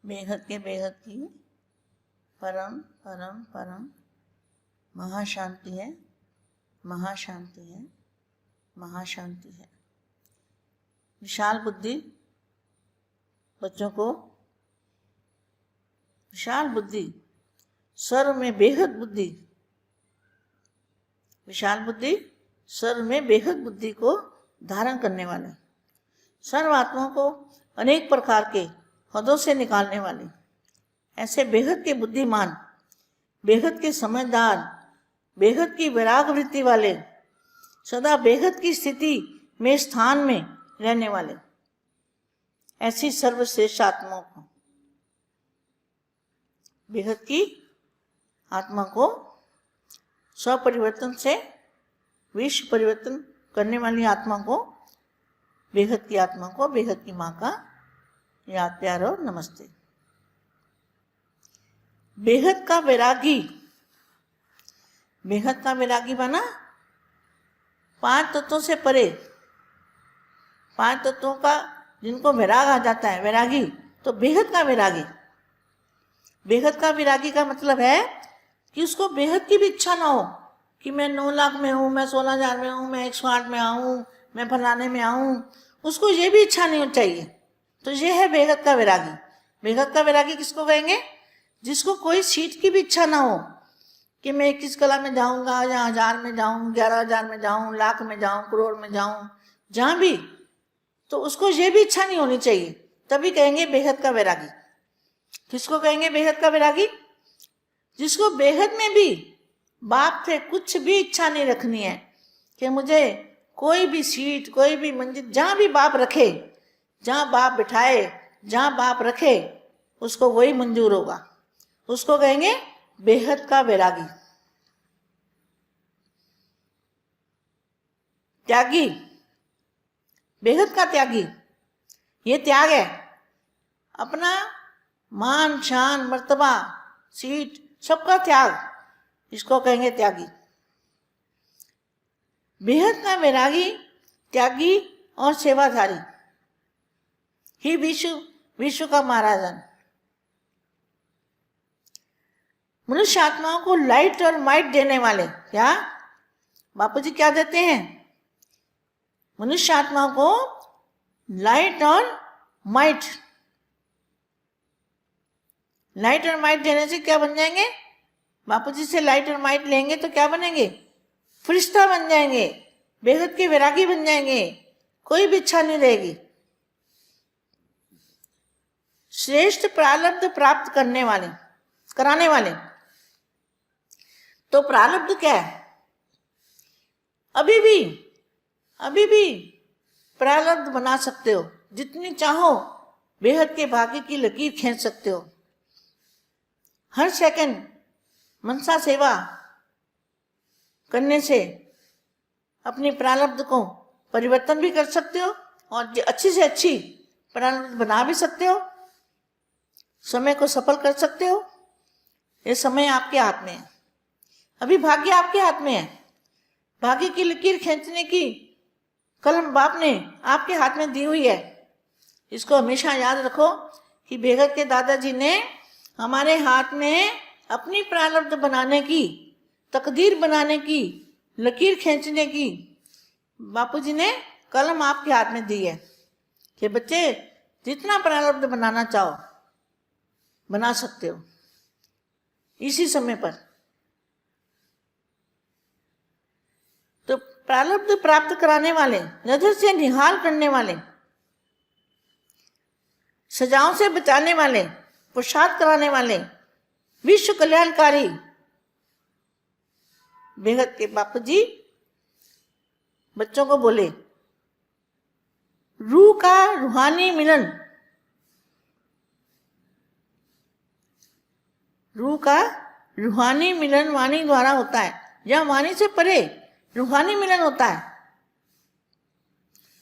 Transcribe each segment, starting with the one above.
बेहद के बेहद की परम परम परम महाशांति है, महाशांति है, महाशांति है। विशाल बुद्धि बच्चों को, विशाल बुद्धि, सर्व में बेहद बुद्धि, विशाल बुद्धि सर्व में बेहद बुद्धि को धारण करने वाले, सर्व आत्माओं को अनेक प्रकार के हदों से निकालने वाले, ऐसे बेहद के बुद्धिमान, बेहद के समझदार, बेहद की वैराग वृत्ति वाले, सदा बेहद की स्थिति में स्थान में रहने वाले, ऐसी सर्वश्रेष्ठ आत्माओं को, बेहद की आत्मा को स्वपरिवर्तन से विश्व परिवर्तन करने वाली आत्मा को, बेहद की आत्मा को, बेहद की माँ का याद प्यार और नमस्ते। बेहद का वैरागी, बेहद का वैरागी बना पांच तत्वों से परे, पांच तत्वों का जिनको वैराग आ जाता है, वैरागी, तो बेहद का वैरागी। बेहद का वैरागी का मतलब है कि उसको बेहद की भी इच्छा ना हो कि मैं 9 लाख में हूँ, मैं 16,000 में हूँ, मैं 108 में आऊँ, मैं फलाने में आऊँ, उसको ये भी इच्छा नहीं होनी चाहिए। तो ये है बेहद का वैरागी। बेहद का वैरागी किसको कहेंगे? जिसको कोई सीट की भी इच्छा ना हो कि मैं 21 कला में जाऊँगा या 1000 में जाऊँ, 11,000 में जाऊँ, लाख में जाऊँ, करोड़ में जाऊँ, जहाँ भी, तो उसको ये भी इच्छा नहीं होनी चाहिए, तभी कहेंगे बेहद का वैरागी। किसको कहेंगे बेहद का वैरागी? जिसको बेहद में भी बाप से कुछ भी इच्छा नहीं रखनी है कि मुझे कोई भी सीट, कोई भी मंजिल, जहाँ भी बाप रखे, जहाँ बाप बिठाए, जहाँ बाप रखे, उसको वही मंजूर होगा, उसको कहेंगे बेहद का वैरागी। त्यागी, बेहद का त्यागी, ये त्याग है। अपना मान शान मर्तबा सीट सबका त्याग, इसको कहेंगे त्यागी। बेहद का वैरागी, त्यागी और सेवाधारी ही विश्व का महाराजन। मनुष्य आत्माओं को लाइट और माइट देने वाले, क्या बापू जी क्या देते हैं? मनुष्य आत्माओं को लाइट और माइट, लाइट और माइट देने से क्या बन जाएंगे? बापू जी से लाइट और माइट लेंगे तो क्या बनेंगे? फरिश्ता बन जाएंगे, बेहद के वैरागी बन जाएंगे, कोई भी इच्छा नहीं रहेगी। श्रेष्ठ प्रारब्ध प्राप्त करने वाले, कराने वाले। तो प्रारब्ध क्या है? अभी भी प्रारब्ध बना सकते हो, जितनी चाहो बेहद के भाग्य की लकीर खींच सकते हो। हर सेकंड मनसा सेवा करने से अपनी प्रारब्ध को परिवर्तन भी कर सकते हो और अच्छी से अच्छी प्रारब्ध बना भी सकते हो, समय को सफल कर सकते हो। ये समय आपके हाथ में है, अभी भाग्य आपके हाथ में है। भाग्य की लकीर खींचने की कलम बाप ने आपके हाथ में दी हुई है। इसको हमेशा याद रखो कि बेहद के दादाजी ने हमारे हाथ में अपनी प्रारब्ध बनाने की, तकदीर बनाने की, लकीर खींचने की बापूजी ने कलम आपके हाथ में दी है कि बच्चे जितना प्रारब्ध बनाना चाहो बना सकते हो इसी समय पर। तो प्रारब्ध प्राप्त कराने वाले, नजर से निहाल करने वाले, सजाओं से बचाने वाले, पुरुषार्थ कराने वाले, विश्व कल्याणकारी बेहद के बापू जी बच्चों को बोले, रूह का रूहानी मिलन, रूह का रूहानी मिलन वाणी द्वारा होता है, या वाणी से परे रूहानी मिलन होता है।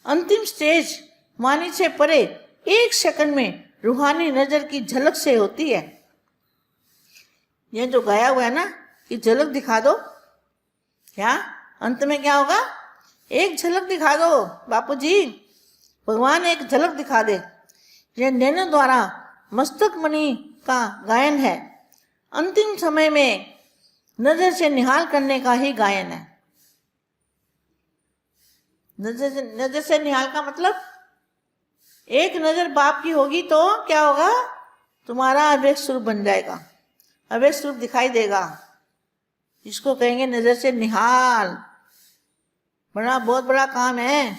अंतिम स्टेज वाणी से परे 1 सेकंड में रूहानी नजर की झलक से होती है। ये जो गाया हुआ है ना कि झलक दिखा दो, क्या अंत में क्या होगा? एक झलक दिखा दो बापू जी, भगवान एक झलक दिखा दे। ये नैनों द्वारा मस्तक मणि का गायन है। अंतिम समय में नजर से निहाल करने का ही गायन है। नजर से निहाल का मतलब एक नजर बाप की होगी तो क्या होगा, तुम्हारा अव्यक्त स्वरूप बन जाएगा, अव्यक्त स्वरूप दिखाई देगा। इसको कहेंगे नजर से निहाल। बहुत बड़ा काम है।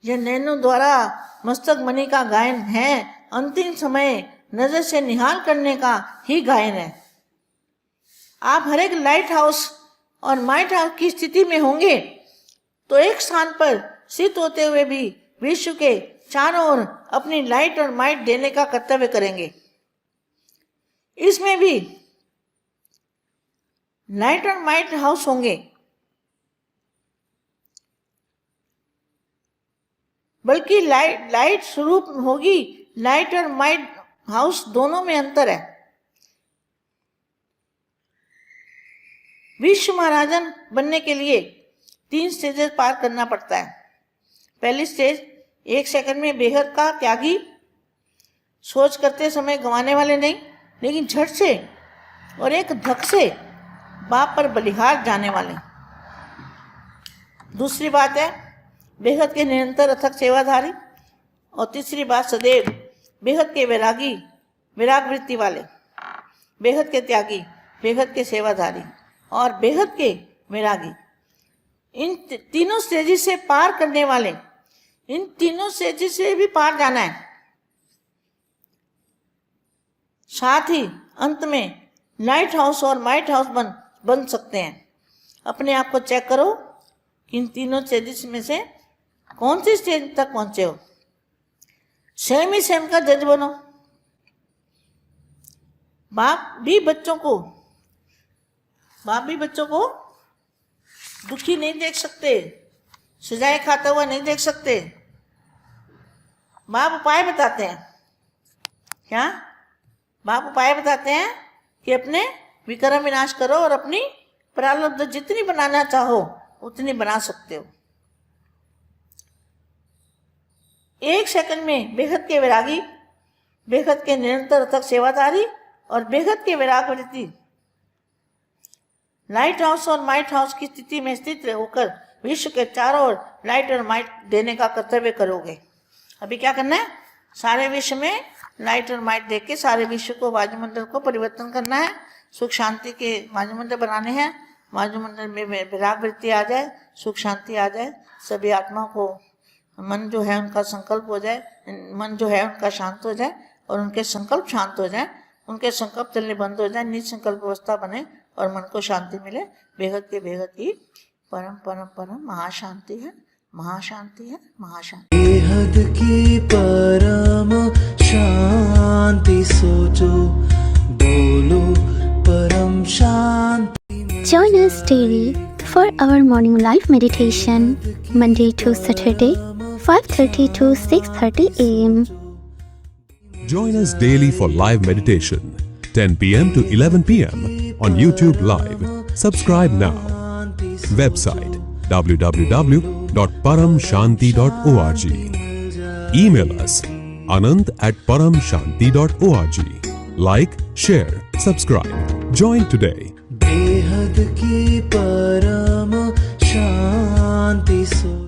यह नैनों द्वारा मस्तक मणि का गायन है। अंतिम समय नजर से निहाल करने का ही गायन है। आप हर एक लाइट हाउस और माइट हाउस की स्थिति में होंगे तो एक स्थान पर स्थित होते हुए भी विश्व के चारों ओर अपनी लाइट और माइट देने का कर्तव्य करेंगे। इसमें भी लाइट और माइट हाउस होंगे, बल्कि लाइट स्वरूप होगी। लाइट और माइट हाउस दोनों में अंतर है। विश्व महाराजन बनने के लिए 3 स्टेजेस पार करना पड़ता है। पहली स्टेज 1 सेकंड में बेहद का त्यागी, सोच करते समय गंवाने वाले नहीं, लेकिन झट से और एक धक से बाप पर बलिहार जाने वाले। दूसरी बात है बेहद के निरंतर अथक सेवाधारी। और तीसरी बात सदैव बेहद के वैरागी, विराग वृत्ति वाले, बेहद के त्यागी, बेहद के सेवाधारी और बेहद के वैरागी। इन तीनों स्टेजेस से पार करने वाले, इन तीनों स्टेजेस से भी पार जाना है। साथ ही अंत में लाइट हाउस और माइट हाउस बन सकते हैं। अपने आप को चेक करो कि इन तीनों स्टेजेस में से कौन सी स्टेज तक पहुंचे हो। सेम ही सेम का जज बनो। बाप भी बच्चों को दुखी नहीं देख सकते, सजाएं खाता हुआ नहीं देख सकते। बाप उपाय बताते हैं। क्या बाप उपाय बताते हैं कि अपने विक्रम विनाश करो और अपनी प्रारब्ध जितनी बनाना चाहो उतनी बना सकते हो। 1 सेकंड में बेहद के वैरागी, बेहद के निरंतर तक सेवादारी और बेहद के वैराग वृत्ति लाइट हाउस और माइट हाउस की स्थिति में स्थित होकर विश्व के चारों ओर लाइट और माइट देने का कर्तव्य करोगे। अभी क्या करना है, सारे विश्व में लाइट और माइट देके सारे विश्व को, वायुमंडल को परिवर्तन करना है। सुख शांति के वायुमंडल बनाने हैं। वायुमंडल में विराग वृत्ति आ जाए, सुख शांति आ जाए, सभी आत्माओं को मन जो है उनका संकल्प हो जाए, मन जो है उनका शांत हो जाए और उनके संकल्प शांत हो जाए, उनके संकल्प चलने बंद हो जाए, निसंकल्प अवस्था बने और मन को शांति मिले। बेहद के बेहद की परम परम परम महाशांति है, महाशांति है, महाशांति। बेहद की परम शांति सोचो, बोलो परम शांति। Join us daily for our morning live meditation, Monday to Saturday, 5:30 to 6:30 a.m. Join us daily for live meditation, 10 p.m. to 11 p.m. on YouTube Live. Subscribe now. Website www.paramshanti.org. Email us anand@paramshanti.org. Like, share, subscribe. Join today. बेहद की परम शांति सो